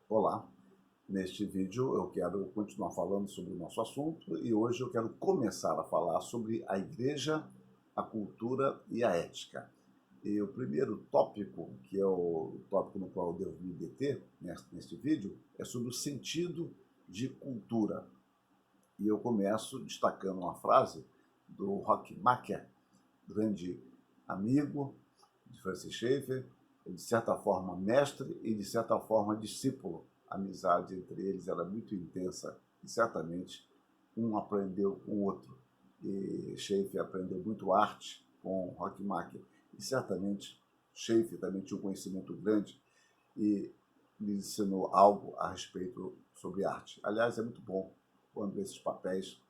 Olá, neste vídeo eu quero continuar falando sobre o nosso assunto e hoje eu quero começar a falar sobre a igreja, a cultura e a ética. E o primeiro tópico, que é o tópico no qual eu devo me deter neste vídeo, é sobre o sentido de cultura. E eu começo destacando uma frase do Rockmacher, grande amigo de Francis Schaeffer, de certa forma mestre e de certa forma discípulo. A amizade entre eles era muito intensa e certamente um aprendeu com o outro. E Schaeffer aprendeu muito arte com Rockmacher e certamente Schaeffer também tinha um conhecimento grande e lhe ensinou algo a respeito sobre arte. Aliás, é muito bom quando esses papéis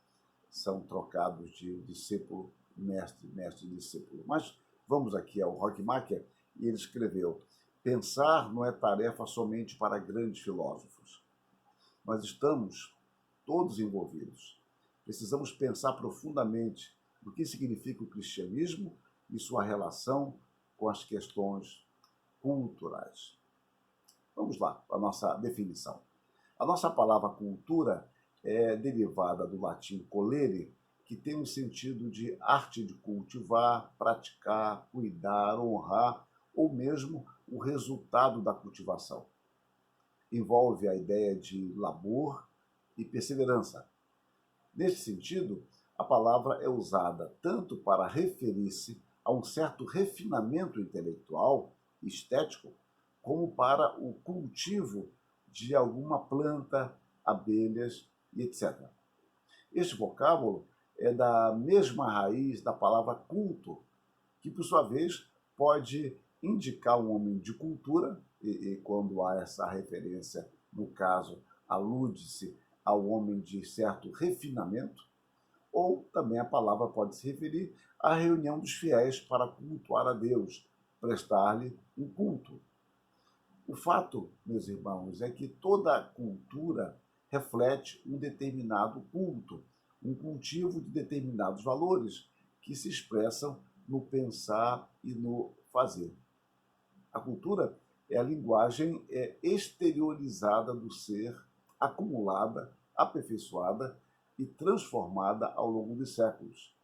são trocados de discípulo, mestre, mestre, discípulo. Mas vamos aqui ao Rockmacher e ele escreveu: pensar não é tarefa somente para grandes filósofos. Nós estamos todos envolvidos. Precisamos pensar profundamente no que significa o cristianismo e sua relação com as questões culturais. Vamos lá, a nossa definição. A nossa palavra cultura é derivada do latim colere, que tem o sentido de arte de cultivar, praticar, cuidar, honrar, ou mesmo o resultado da cultivação. Envolve a ideia de labor e perseverança. Nesse sentido, a palavra é usada tanto para referir-se a um certo refinamento intelectual e estético, como para o cultivo de alguma planta, abelhas e etc. Este vocábulo é da mesma raiz da palavra culto, que por sua vez pode indicar um homem de cultura, e quando há essa referência, no caso, alude-se ao homem de certo refinamento, ou também a palavra pode se referir à reunião dos fiéis para cultuar a Deus, prestar-lhe um culto. O fato, meus irmãos, é que toda cultura reflete um determinado culto, um cultivo de determinados valores que se expressam no pensar e no fazer. A cultura é a linguagem exteriorizada do ser, acumulada, aperfeiçoada e transformada ao longo dos séculos.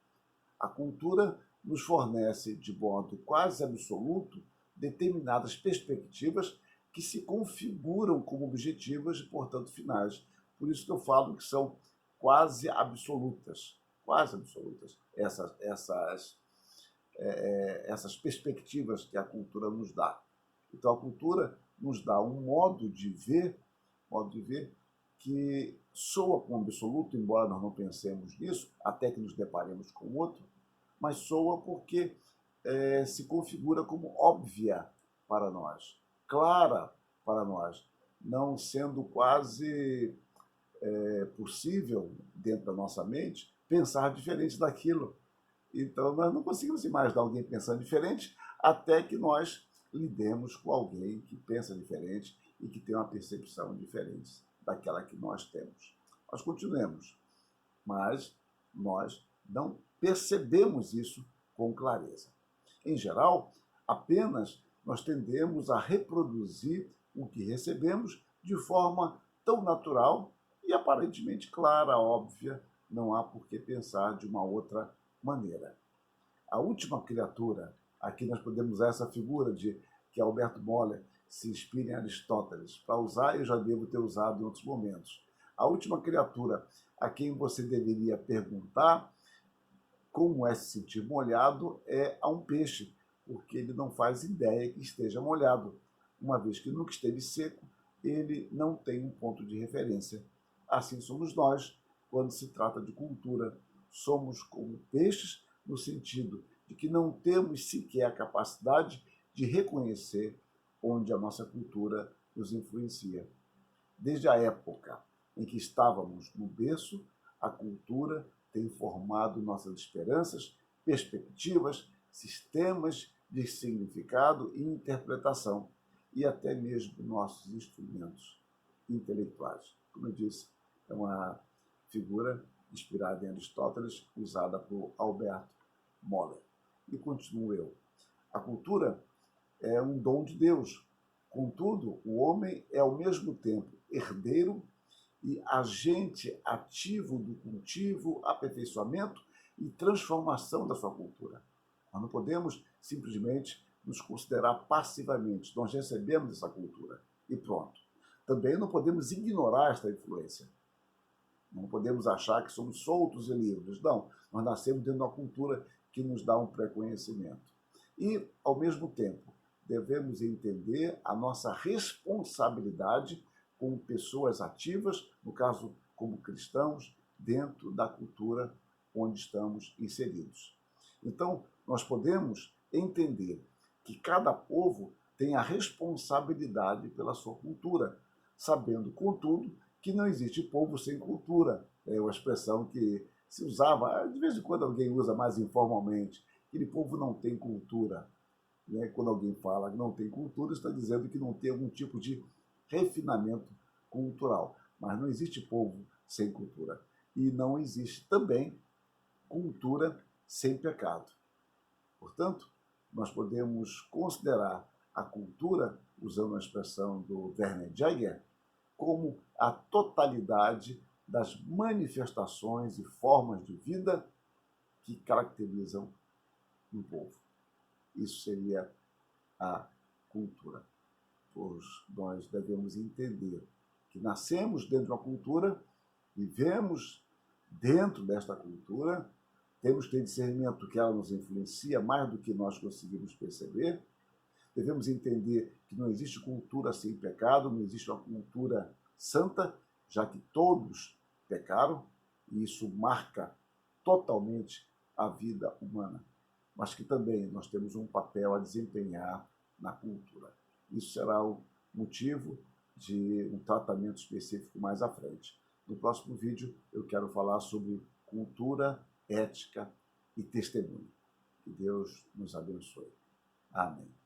A cultura nos fornece, de modo quase absoluto, determinadas perspectivas que se configuram como objetivas e, portanto, finais. Por isso que eu falo que são quase absolutas essas perspectivas que a cultura nos dá. Então, a cultura nos dá um modo de ver que soa com absoluto, embora nós não pensemos nisso, até que nos deparemos com outro, mas soa porque se configura como óbvia para nós, clara para nós, não sendo quase possível, dentro da nossa mente, pensar diferente daquilo. Então, nós não conseguimos imaginar alguém pensando diferente até que nós lidemos com alguém que pensa diferente e que tem uma percepção diferente daquela que nós temos. Nós continuemos, mas nós não percebemos isso com clareza. Em geral, apenas nós tendemos a reproduzir o que recebemos de forma tão natural e aparentemente clara, óbvia, não há por que pensar de uma outra maneira. A última criatura, aqui nós podemos usar essa figura de que Alberto Moller se inspira em Aristóteles. Para usar, eu já devo ter usado em outros momentos. A última criatura a quem você deveria perguntar como é se sentir molhado é a um peixe, porque ele não faz ideia que esteja molhado. Uma vez que nunca esteve seco, ele não tem um ponto de referência. Assim somos nós, quando se trata de cultura. Somos como peixes, no sentido de que não temos sequer a capacidade de reconhecer onde a nossa cultura nos influencia. Desde a época em que estávamos no berço, a cultura tem formado nossas esperanças, perspectivas, sistemas de significado e interpretação, e até mesmo nossos instrumentos intelectuais. Como eu disse, é uma figura inspirada em Aristóteles, usada por Alberto Moller. E continuo eu. A cultura é um dom de Deus, Contudo, o homem é ao mesmo tempo herdeiro e agente ativo do cultivo, aperfeiçoamento e transformação da sua cultura. Nós não podemos simplesmente nos considerar passivamente. Nós recebemos essa cultura e pronto. Também não podemos ignorar esta influência. Não podemos achar que somos soltos e livres. Não, nós nascemos dentro de uma cultura que nos dá um pré-conhecimento. E, ao mesmo tempo, devemos entender a nossa responsabilidade como pessoas ativas, no caso, como cristãos, dentro da cultura onde estamos inseridos. Então, nós podemos entender que cada povo tem a responsabilidade pela sua cultura, sabendo, contudo, que não existe povo sem cultura. É uma expressão que se usava, de vez em quando alguém usa mais informalmente, aquele povo não tem cultura. Né? Quando alguém fala que não tem cultura, está dizendo que não tem algum tipo de refinamento cultural. Mas não existe povo sem cultura. E não existe também cultura sem pecado. Portanto, nós podemos considerar a cultura, usando a expressão do Werner Jäger, como a totalidade das manifestações e formas de vida que caracterizam um povo. Isso seria a cultura. Pois nós devemos entender que nascemos dentro de uma cultura, vivemos dentro desta cultura, temos que ter discernimento que ela nos influencia mais do que nós conseguimos perceber. Devemos entender que não existe cultura sem pecado, não existe uma cultura santa, já que todos pecaram, e isso marca totalmente a vida humana. Mas que também nós temos um papel a desempenhar na cultura. Isso será o motivo de um tratamento específico mais à frente. No próximo vídeo eu quero falar sobre cultura, ética e testemunho. Que Deus nos abençoe. Amém.